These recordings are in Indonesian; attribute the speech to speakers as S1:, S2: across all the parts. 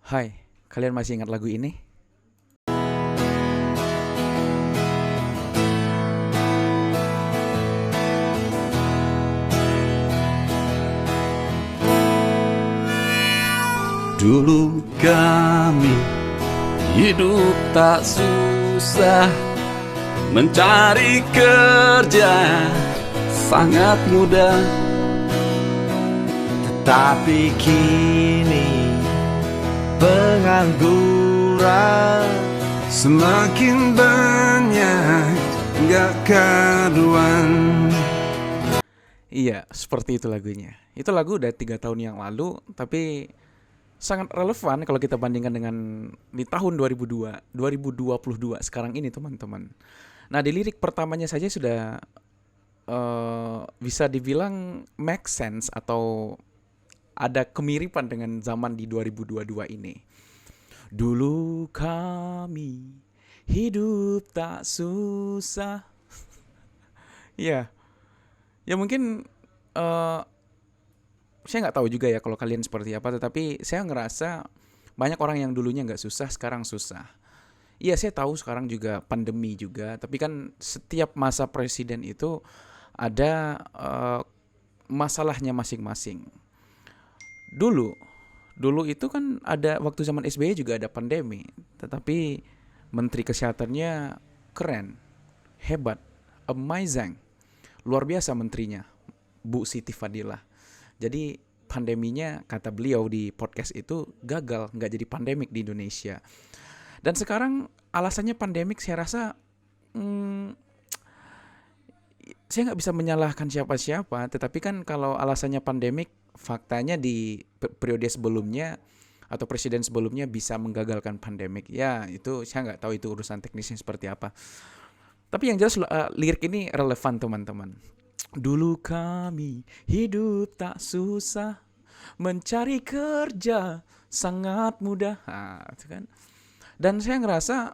S1: Hai, kalian masih ingat lagu ini?
S2: Dulu kami hidup tak susah, mencari kerja sangat mudah.
S3: Tetapi kini pengangguran
S2: Semakin banyak gak karuan.
S1: Iya, seperti itu lagunya. Itu lagu udah 3 tahun yang lalu, tapi sangat relevan kalau kita bandingkan dengan di tahun 2022 sekarang ini, teman-teman. Nah, di lirik pertamanya saja sudah bisa dibilang make sense atau ada kemiripan dengan zaman di 2022 ini. Dulu kami hidup tak susah. Ya, ya mungkin saya nggak tahu juga ya kalau kalian seperti apa, tetapi saya ngerasa banyak orang yang dulunya nggak susah sekarang susah. Iya, saya tahu sekarang juga pandemi juga, tapi kan setiap masa presiden itu ada masalahnya masing-masing. Dulu, dulu itu kan ada waktu zaman SBY juga ada pandemi, tetapi menteri kesehatannya keren, hebat, amazing, luar biasa menterinya, Bu Siti Fadila. Jadi pandeminya kata beliau di podcast itu gagal, nggak jadi pandemik di Indonesia. Dan sekarang alasannya pandemik saya rasa saya nggak bisa menyalahkan siapa-siapa. Tetapi kan kalau alasannya pandemik, faktanya di periode sebelumnya atau presiden sebelumnya bisa menggagalkan pandemik. Ya itu saya nggak tahu itu urusan teknisnya seperti apa. Tapi yang jelas lirik ini relevan, teman-teman. Dulu kami hidup tak susah, mencari kerja sangat mudah. Nah, itu kan. Dan saya ngerasa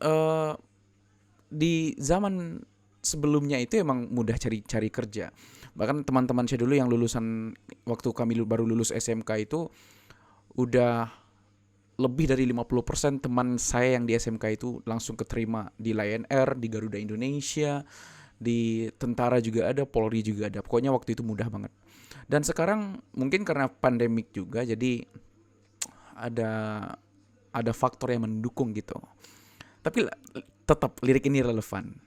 S1: eh, di zaman sebelumnya itu emang mudah cari kerja. Bahkan teman-teman saya dulu yang lulusan waktu kami baru lulus SMK itu udah lebih dari 50% teman saya yang di SMK itu langsung keterima di Lion Air, di Garuda Indonesia, di tentara juga ada, Polri juga ada. Pokoknya waktu itu mudah banget. Dan sekarang mungkin karena pandemik juga, jadi ada faktor yang mendukung gitu. Tapi tetap lirik ini relevan.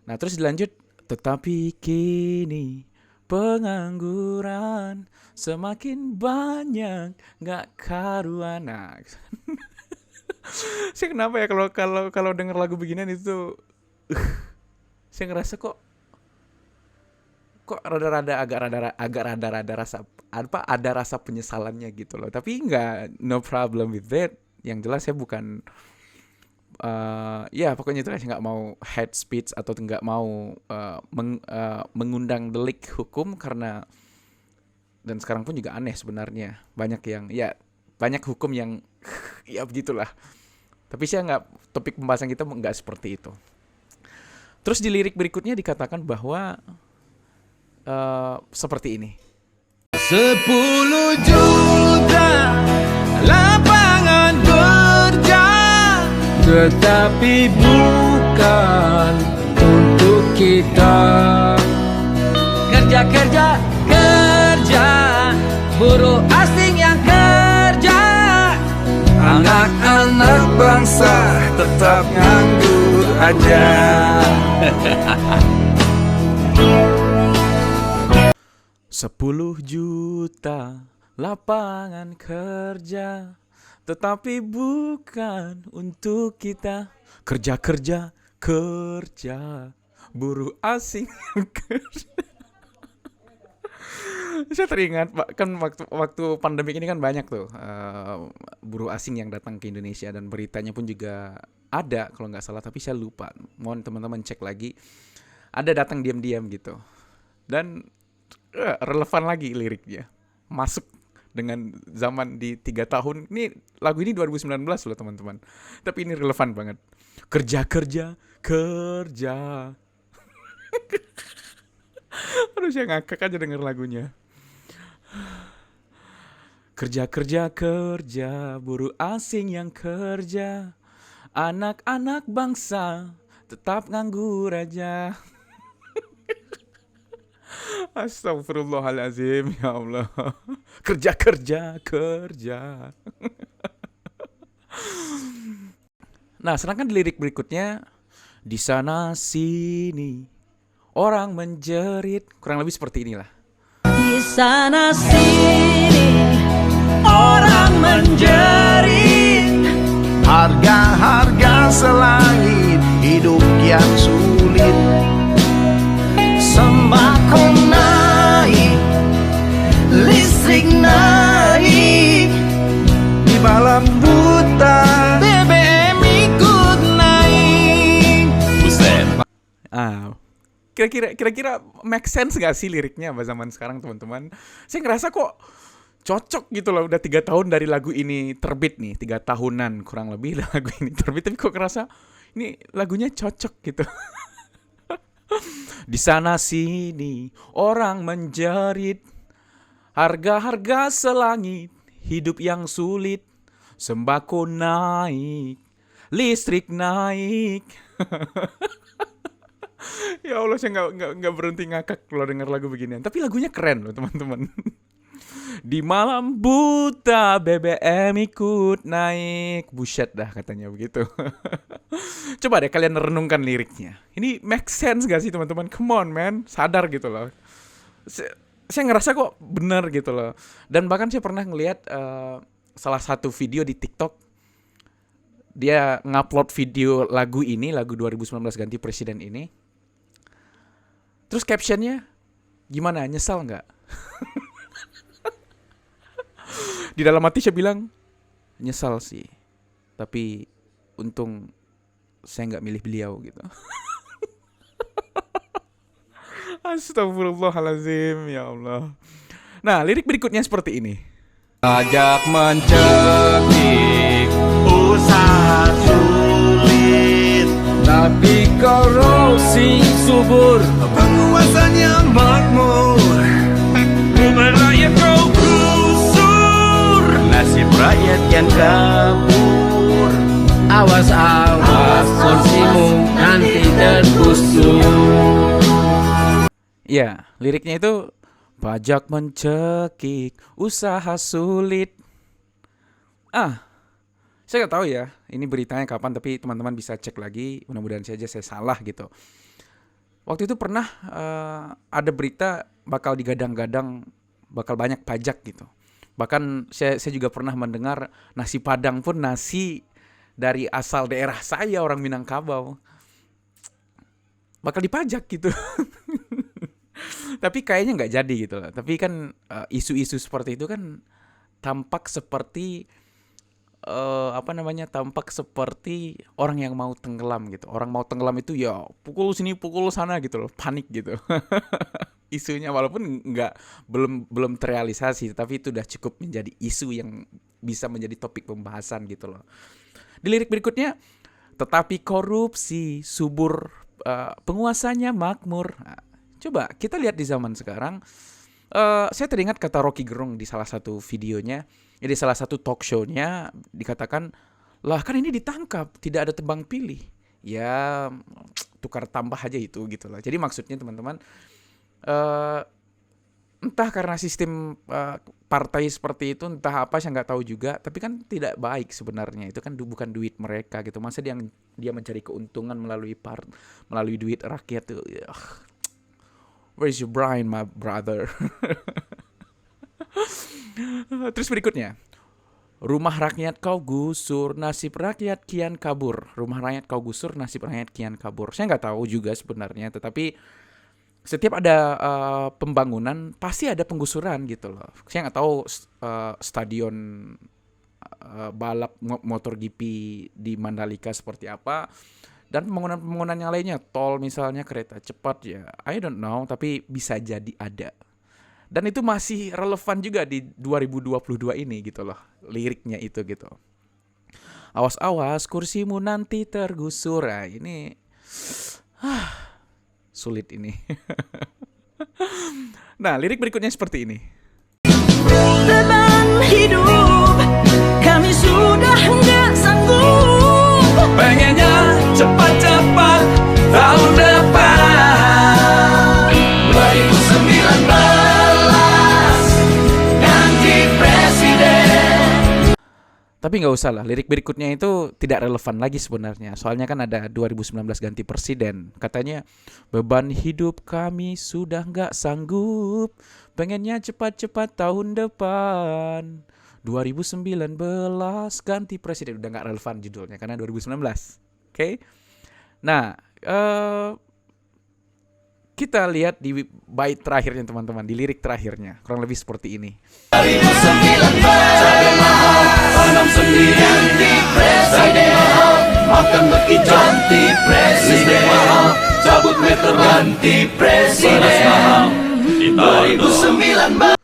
S1: Nah, terus dilanjut, tetapi kini pengangguran semakin banyak gak karuan. Nah, saya kenapa ya kalau denger lagu beginian itu saya ngerasa kok agak rada rasa apa, ada rasa penyesalannya gitu loh. Tapi enggak, no problem with that. Yang jelas saya bukan ya pokoknya itu, saya nggak mau hate speech atau nggak mau mengundang delik hukum, karena dan sekarang pun juga aneh sebenarnya, banyak yang ya banyak hukum yang ya begitulah. Tapi saya nggak, topik pembahasan kita nggak seperti itu. Terus di lirik berikutnya dikatakan bahwa seperti ini.
S2: 10 juta lapangan kerja, tetapi bukan untuk kita.
S4: Kerja, kerja, kerja, buruh asing yang kerja.
S2: Anak-anak bangsa tetap nganggur aja.
S1: 10 juta lapangan kerja, tetapi bukan untuk kita. Kerja, kerja, kerja, buruh asing kerja. Saya teringat kan waktu pandemi ini kan banyak tuh buruh asing yang datang ke Indonesia, dan beritanya pun juga ada kalau nggak salah, tapi saya lupa. Mohon teman-teman cek lagi. Ada datang diam-diam gitu. Dan relevan lagi liriknya, masuk dengan zaman di 3 tahun. Ini lagu ini 2019 loh teman-teman, tapi ini relevan banget. Kerja, kerja, kerja. Aduh, saya ngakak aja denger lagunya. Kerja, kerja, kerja, buruh asing yang kerja. Anak-anak bangsa tetap nganggur aja. Astagfirullahaladzim, ya Allah. Kerja, kerja, kerja. Nah, sedangkan di lirik berikutnya, di sana sini orang menjerit, kurang lebih seperti inilah.
S4: Di sana sini orang menjerit,
S3: Harga-harga selangit, hidup yang sulit. Sembako naik, listrik naik. Di malam buta, BBM ikut naik. Buset.
S1: Kira-kira make sense gak sih liriknya zaman sekarang, teman-teman? Saya ngerasa kok cocok gitu loh. Udah 3 tahun dari lagu ini terbit nih, 3 tahunan kurang lebih lagu ini terbit, tapi kok ngerasa ini lagunya cocok gitu. Di sana sini orang menjerit, harga-harga selangit, hidup yang sulit. Sembako naik, listrik naik. Ya Allah, saya nggak berhenti ngakak kalau dengar lagu beginian. Tapi lagunya keren loh, teman-teman. Di malam buta BBM ikut naik. Buset dah katanya begitu. Coba deh kalian renungkan liriknya. Ini make sense gak sih, teman-teman? Come on man, sadar gitu loh. Saya ngerasa kok bener gitu loh. Dan bahkan saya pernah ngeliat salah satu video di TikTok. Dia ngupload video lagu ini, lagu 2019 ganti presiden ini. Terus captionnya, gimana, nyesal nggak? Di dalam hati saya bilang, nyesal sih. Tapi untung saya nggak milih beliau gitu. Astagfirullahaladzim, ya Allah. Nah, lirik berikutnya seperti ini.
S2: Ajak mencekik,
S3: Usaha sulit,
S2: tapi korupsi subur.
S3: penguasanya makmur.
S2: Rumah rakyat kau gusur,
S3: Nasib rakyat yang kabur.
S4: awas awas kursimu nanti tergusur.
S1: Ya, liriknya itu pajak mencekik, usaha sulit. Saya nggak tahu ya, ini beritanya kapan, tapi teman-teman bisa cek lagi. Mudah-mudahan saja saya salah gitu. Waktu itu pernah ada berita bakal digadang-gadang, bakal banyak pajak gitu. Bahkan saya juga pernah mendengar nasi Padang pun nasi dari asal daerah saya, orang Minangkabau, bakal dipajak gitu. Tapi kayaknya nggak jadi gitu lah. Tapi kan isu-isu seperti itu kan tampak seperti tampak seperti orang yang mau tenggelam gitu. Orang mau tenggelam itu ya pukul sini pukul sana gitu loh, panik gitu. Isunya walaupun belum terrealisasi, tapi itu udah cukup menjadi isu yang bisa menjadi topik pembahasan gitu loh. Di lirik berikutnya, tetapi korupsi subur, penguasanya makmur. Nah, coba kita lihat di zaman sekarang. Saya teringat kata Rocky Gerung di salah satu videonya, di salah satu talk show-nya dikatakan, lah kan ini ditangkap, tidak ada tebang pilih. Ya tukar tambah aja itu gitu lah. Jadi maksudnya teman-teman, entah karena sistem partai seperti itu, entah apa saya nggak tahu juga. Tapi kan tidak baik sebenarnya. Itu kan bukan duit mereka gitu. Masa dia mencari keuntungan melalui duit rakyat tuh. Where's your brain, my brother? Terus berikutnya, rumah rakyat kau gusur, nasib rakyat kian kabur. Rumah rakyat kau gusur, nasib rakyat kian kabur. Saya nggak tahu juga sebenarnya, tetapi setiap ada pembangunan pasti ada penggusuran gitu loh. Saya nggak tahu stadion balap motor GP di Mandalika seperti apa. Dan pembangunan yang lainnya, tol misalnya, kereta cepat ya, I don't know, tapi bisa jadi ada. Dan itu masih relevan juga di 2022 ini gitu loh, liriknya itu gitu. Awas-awas kursimu nanti tergusur. Nah, ini sulit ini. Nah, lirik berikutnya seperti ini.
S4: Teman hidup kami sudah nggak sanggup.
S2: Pengennya cepat-cepat tahun depan 2019 ganti presiden.
S1: Tapi nggak usah lah, lirik berikutnya itu tidak relevan lagi sebenarnya. Soalnya kan ada 2019 ganti presiden. Katanya, beban hidup kami sudah nggak sanggup. Pengennya cepat-cepat tahun depan. 2019 ganti presiden. Udah nggak relevan judulnya karena 2019. Oke? Nah, kita lihat di bait terakhirnya teman-teman, di lirik terakhirnya. Kurang lebih seperti ini.
S2: 2019 tanam sendiri ganti presiden, makan bekicot ganti presiden, cabut meter ganti presiden 2019.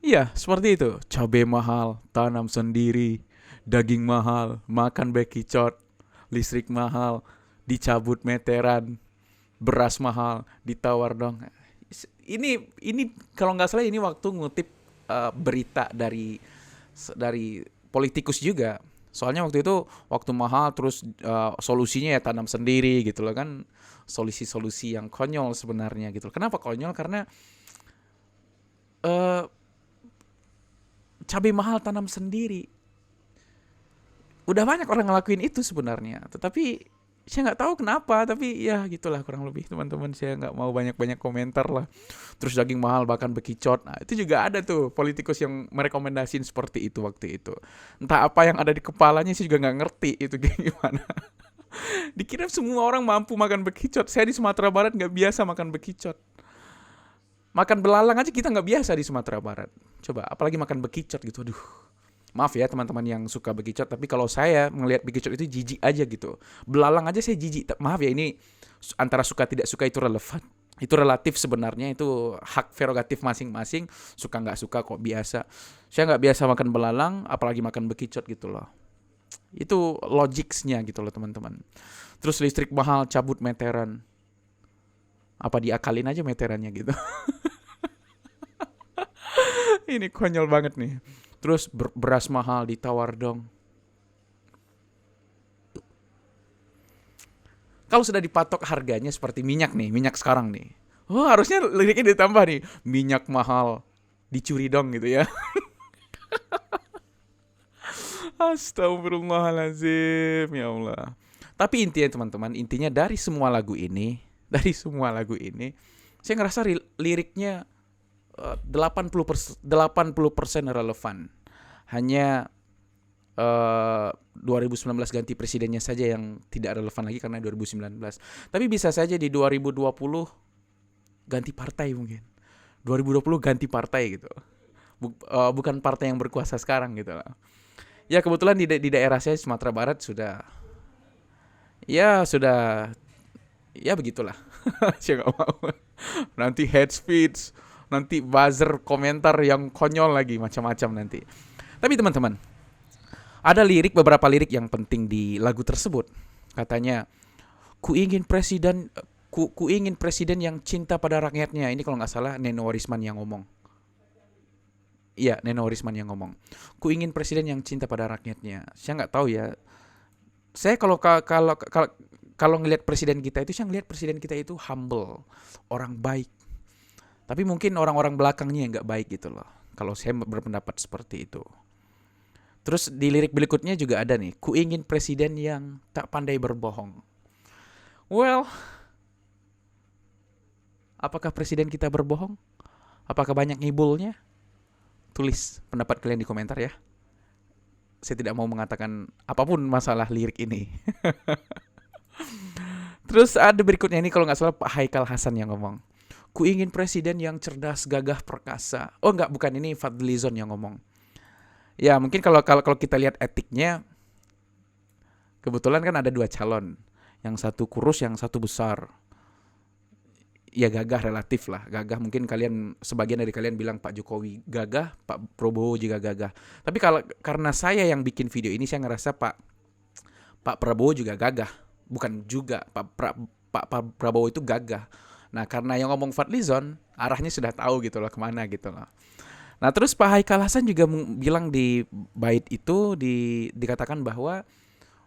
S1: Iya, seperti itu. Cabai mahal, tanam sendiri, daging mahal, makan bekicot, listrik mahal, dicabut meteran, beras mahal, ditawar dong. Ini kalau nggak salah ini waktu ngutip berita dari politikus juga. Soalnya waktu itu waktu mahal terus solusinya ya tanam sendiri gitu loh kan. Solusi-solusi yang konyol sebenarnya gitu loh. Kenapa konyol? Karena cabai mahal tanam sendiri. Udah banyak orang ngelakuin itu sebenarnya. Tetapi saya nggak tahu kenapa, tapi ya gitulah kurang lebih teman-teman. Saya nggak mau banyak-banyak komentar lah. Terus daging mahal bahkan bekicot. Nah itu juga ada tuh politikus yang merekomendasiin seperti itu waktu itu. Entah apa yang ada di kepalanya, saya juga nggak ngerti itu kayak gimana. Dikira semua orang mampu makan bekicot. Saya di Sumatera Barat nggak biasa makan bekicot. Makan belalang aja kita nggak biasa di Sumatera Barat. Coba apalagi makan bekicot gitu. Aduh. Maaf ya teman-teman yang suka bekicot, tapi kalau saya melihat bekicot itu jijik aja gitu. Belalang aja saya jijik. Maaf ya, ini antara suka tidak suka itu relevan. Itu relatif sebenarnya, itu hak prerogatif masing-masing. Suka nggak suka kok biasa. Saya nggak biasa makan belalang, apalagi makan bekicot gitu loh. Itu logicsnya gitu loh teman-teman. Terus listrik mahal, cabut meteran. Apa diakalin aja meterannya gitu. Ini konyol banget nih. Terus beras mahal, ditawar dong. Kalau sudah dipatok harganya seperti minyak nih, minyak sekarang nih. Oh harusnya liriknya ditambah nih. Minyak mahal, dicuri dong gitu ya. Astagfirullahaladzim, ya Allah. Tapi intinya teman-teman, intinya dari semua lagu ini, saya ngerasa liriknya 80% relevan. Hanya 2019 ganti presidennya saja yang tidak relevan lagi karena 2019. Tapi bisa saja di 2020 ganti partai mungkin. 2020 ganti partai gitu. Bukan partai yang berkuasa sekarang gitu lah. Ya kebetulan di daerah saya Sumatera Barat sudah ya begitulah. Saya nggak mau. Nanti hate speech, nanti buzzer komentar yang konyol lagi macam-macam nanti. Tapi teman-teman, ada beberapa lirik yang penting di lagu tersebut. Katanya, ku ingin presiden yang cinta pada rakyatnya. Ini kalau nggak salah Neno Warisman yang ngomong. Iya, Neno Warisman yang ngomong. Ku ingin presiden yang cinta pada rakyatnya. Saya nggak tahu ya. Saya kalau ngelihat presiden kita itu, saya ngelihat presiden kita itu humble, orang baik. Tapi mungkin orang-orang belakangnya yang nggak baik gitu loh. Kalau saya berpendapat seperti itu. Terus di lirik berikutnya juga ada nih, ku ingin presiden yang tak pandai berbohong. Well, apakah presiden kita berbohong? Apakah banyak ngibulnya? Tulis pendapat kalian di komentar ya. Saya tidak mau mengatakan apapun masalah lirik ini. Terus ada berikutnya ini kalau nggak salah Pak Haikal Hasan yang ngomong. Ku ingin presiden yang cerdas, gagah, perkasa. Oh enggak, bukan, ini Fadlizon yang ngomong. Ya mungkin kalau kita lihat etiknya, kebetulan kan ada dua calon. Yang satu kurus, yang satu besar. Ya gagah relatif lah. Gagah mungkin sebagian dari kalian bilang Pak Jokowi gagah, Pak Prabowo juga gagah. Tapi karena saya yang bikin video ini, saya ngerasa Pak Prabowo juga gagah. Bukan juga, Pak Prabowo itu gagah. Nah karena yang ngomong Fadlizon, arahnya sudah tahu gitu loh kemana gitu loh. Nah, terus Pak Haikal Hasan juga bilang di bait itu dikatakan bahwa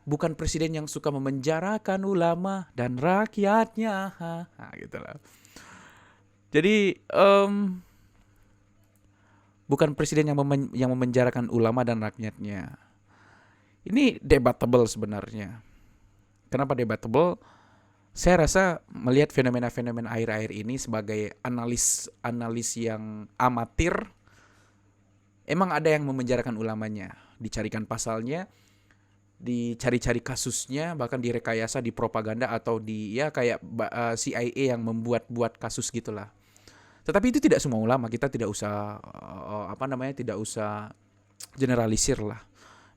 S1: bukan presiden yang suka memenjarakan ulama dan rakyatnya. Nah, gitu lah. Jadi bukan presiden yang memenjarakan ulama dan rakyatnya. Ini debatable sebenarnya. Kenapa debatable? Saya rasa melihat fenomena-fenomena akhir-akhir ini sebagai analis yang amatir. Emang ada yang memenjarakan ulamanya, dicarikan pasalnya, dicari-cari kasusnya, bahkan direkayasa, dipropaganda, atau kayak CIA yang membuat kasus gitulah. Tetapi itu tidak semua ulama, kita tidak usah tidak usah generalisir lah.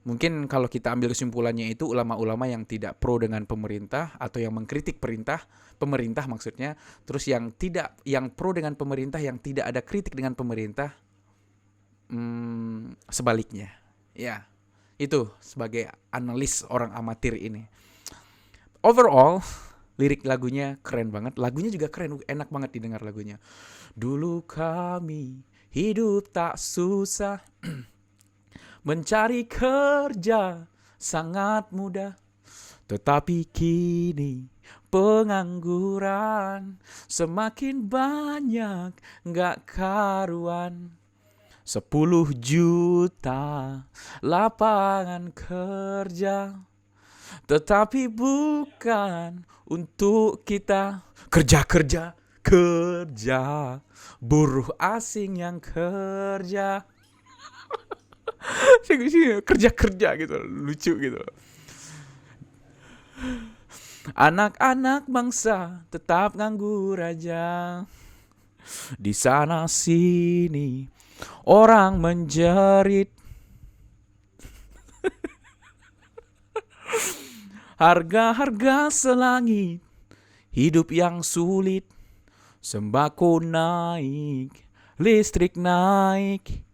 S1: Mungkin kalau kita ambil kesimpulannya itu ulama-ulama yang tidak pro dengan pemerintah atau yang mengkritik pemerintah maksudnya, terus yang pro dengan pemerintah yang tidak ada kritik dengan pemerintah, sebaliknya. Ya, itu sebagai analis orang amatir ini. Overall, lirik lagunya keren banget. Lagunya juga keren, enak banget didengar lagunya. Dulu kami hidup tak susah, mencari kerja sangat mudah, tetapi kini pengangguran semakin banyak gak karuan. 10 juta lapangan kerja, tetapi bukan untuk kita. Kerja, buruh asing yang kerja. Kerja gitu, lucu gitu. Anak-anak bangsa tetap nganggur aja. Di sana sini orang menjerit. Harga-harga selangit, hidup yang sulit. Sembako naik, listrik naik,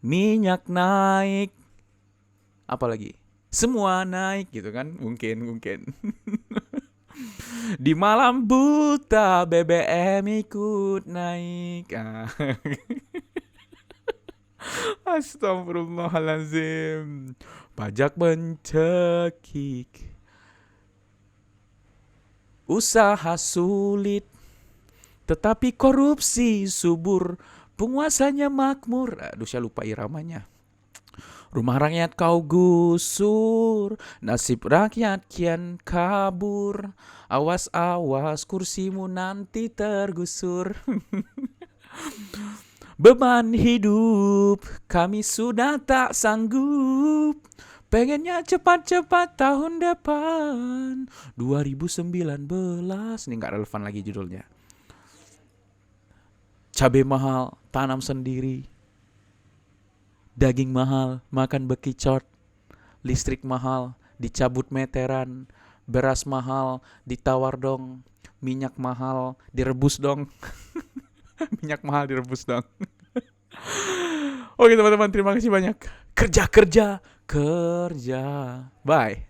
S1: minyak naik, apalagi semua naik gitu kan, mungkin di malam buta BBM ikut naik. Astagfirullahaladzim. Pajak mencekik, usaha sulit, tetapi korupsi subur, penguasanya makmur. Aduh, saya lupa iramanya. Rumah rakyat kau gusur, nasib rakyat kian kabur. Awas, awas, kursimu nanti tergusur. Beban hidup kami sudah tak sanggup, pengennya cepat-cepat tahun depan 2019. Ini gak relevan lagi judulnya. Cabai mahal, tanam sendiri. Daging mahal, makan bekicot. Listrik mahal, dicabut meteran. Beras mahal, ditawar dong. Minyak mahal, direbus dong. Minyak mahal direbus dong. Oke teman-teman, terima kasih banyak. Kerja. Bye.